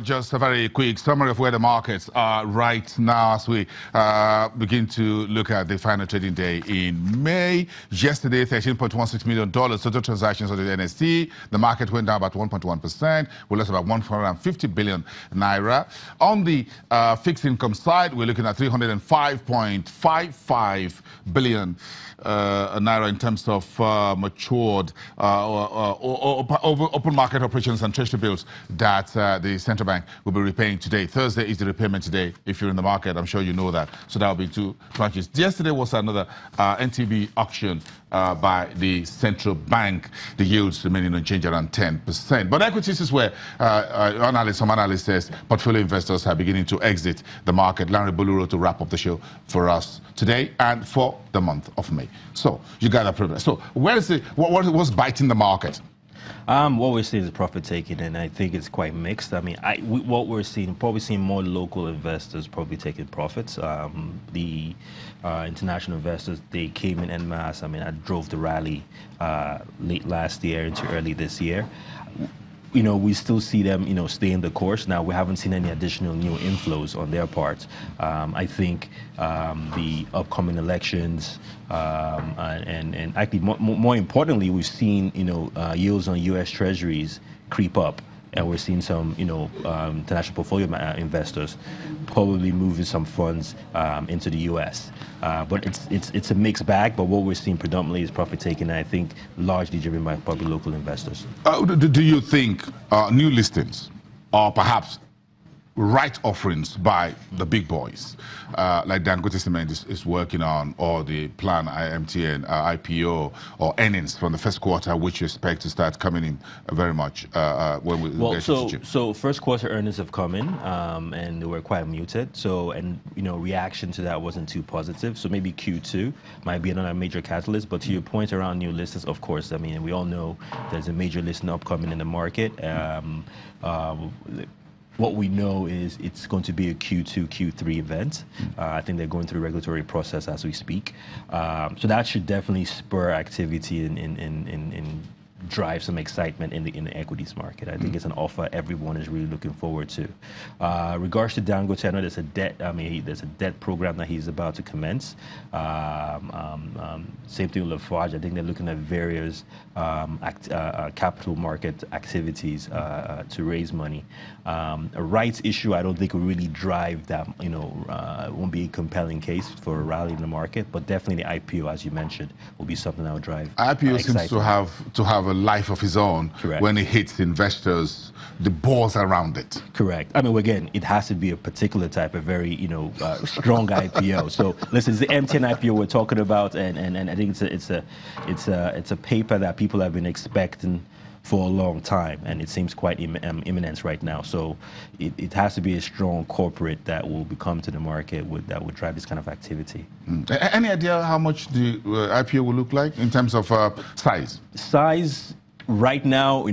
Just a very quick summary of where the markets are right now as we begin to look at the final trading day in May. Yesterday, $13.16 million total transactions on the NSE. The market went down about 1.1%. We lost about 150 billion naira. On the fixed income side, we're looking at 305.55 billion naira in terms of matured open market operations and treasury bills that the central bank will be repaying today. Thursday is the repayment today. If you're in the market, I'm sure you know that. So that will be two tranches. Yesterday was another NTB auction by the central bank. The yields remaining unchanged around 10%. But equities is where some analysts says portfolio investors are beginning to exit the market. Larry Buluro to wrap up the show for us today and for the month of May. So you got that privilege. So where is it? What's biting the market? What we're seeing is profit taking, and I think it's quite mixed. I mean, what we're seeing, probably seeing more local investors probably taking profits. The international investors, they came in en masse. I mean, I drove the rally late last year into early this year. You know, we still see them, staying the course. Now, we haven't seen any additional new inflows on their part. I think the upcoming elections and actually more importantly, we've seen, yields on U.S. Treasuries creep up. And we're seeing some, international portfolio investors probably moving some funds into the U.S. But it's a mixed bag. But what we're seeing predominantly is profit taking, and I think largely driven by probably local investors. Do you think new listings, or perhaps right offerings by the big boys, like Dangote Cement is working on, or the plan MTN IPO, or earnings from the first quarter, which you expect to start coming in very much when we get to June? So first quarter earnings have come in, and they were quite muted. So, reaction to that wasn't too positive. So maybe Q2 might be another major catalyst. But to your point around new listings, of course, I mean, we all know there's a major listing upcoming in the market. What we know is it's going to be a Q2, Q3 event. I think they're going through the regulatory process as we speak. So that should definitely spur activity and drive some excitement in the equities market. I think it's an offer everyone is really looking forward to. Regards to Dangote, I know there's a debt program that he's about to commence. Same thing with Lafarge. I think they're looking at various capital market activities to raise money. A rights issue, I don't think will really drive that. Won't be a compelling case for a rally in the market, but definitely the IPO, as you mentioned, will be something that will drive. IPO seems to have a life of its own. Correct. When it hits investors, the balls around it. Correct. I mean, again, it has to be a particular type of very, strong IPO. So listen, it's the MTN IPO we're talking about, and I think it's a paper that people have been expecting for a long time, and it seems quite imminent right now. So it has to be a strong corporate that will come to the market that would drive this kind of activity. Any idea how much the IPO will look like in terms of size? Size right now,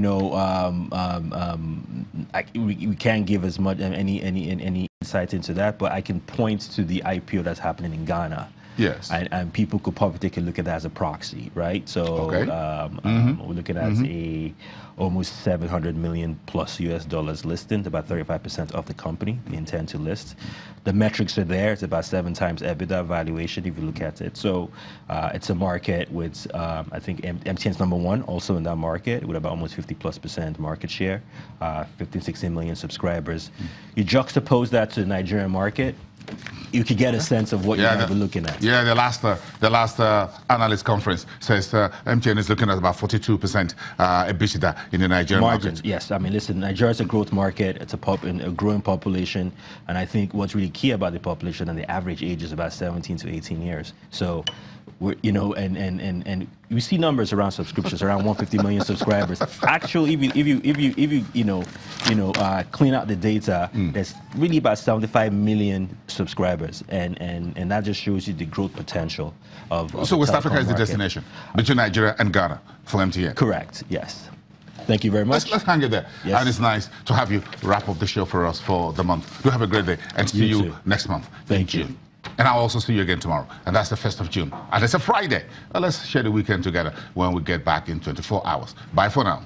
we can't give as much any insight into that, but I can point to the IPO that's happening in Ghana. Yes. And people could probably take a look at that as a proxy, right? So okay. We're looking at a almost $700 million plus US dollars listing, about 35% of the company, the intent to list. The metrics are there. It's about 7 times EBITDA valuation if you look at it. So it's a market with, I think MTN's number one also in that market with about almost 50+% market share, 15-16 million subscribers. You juxtapose that to the Nigerian market, you could get a sense of what you're looking at. Yeah, the last analyst conference says MTN is looking at about 42% EBITDA in the Nigerian market. Yes, I mean, listen, Nigeria's a growth market. It's a growing population, and I think what's really key about the population, and the average age is about 17 to 18 years. So, and we see numbers around subscriptions, around 150 million subscribers. Actually, if you clean out the data, there's really about 75 million subscribers, and that just shows you the growth potential of So West Africa is the destination between Nigeria and Ghana for MTN. Correct. Yes. Thank you very much. Let's hang it there. Yes. And it's nice to have you wrap up the show for us for the month. Do have a great day, and see you next month. Thank you. And I'll also see you again tomorrow. And that's the 1st of June. And it's a Friday. Well, let's share the weekend together when we get back in 24 hours. Bye for now.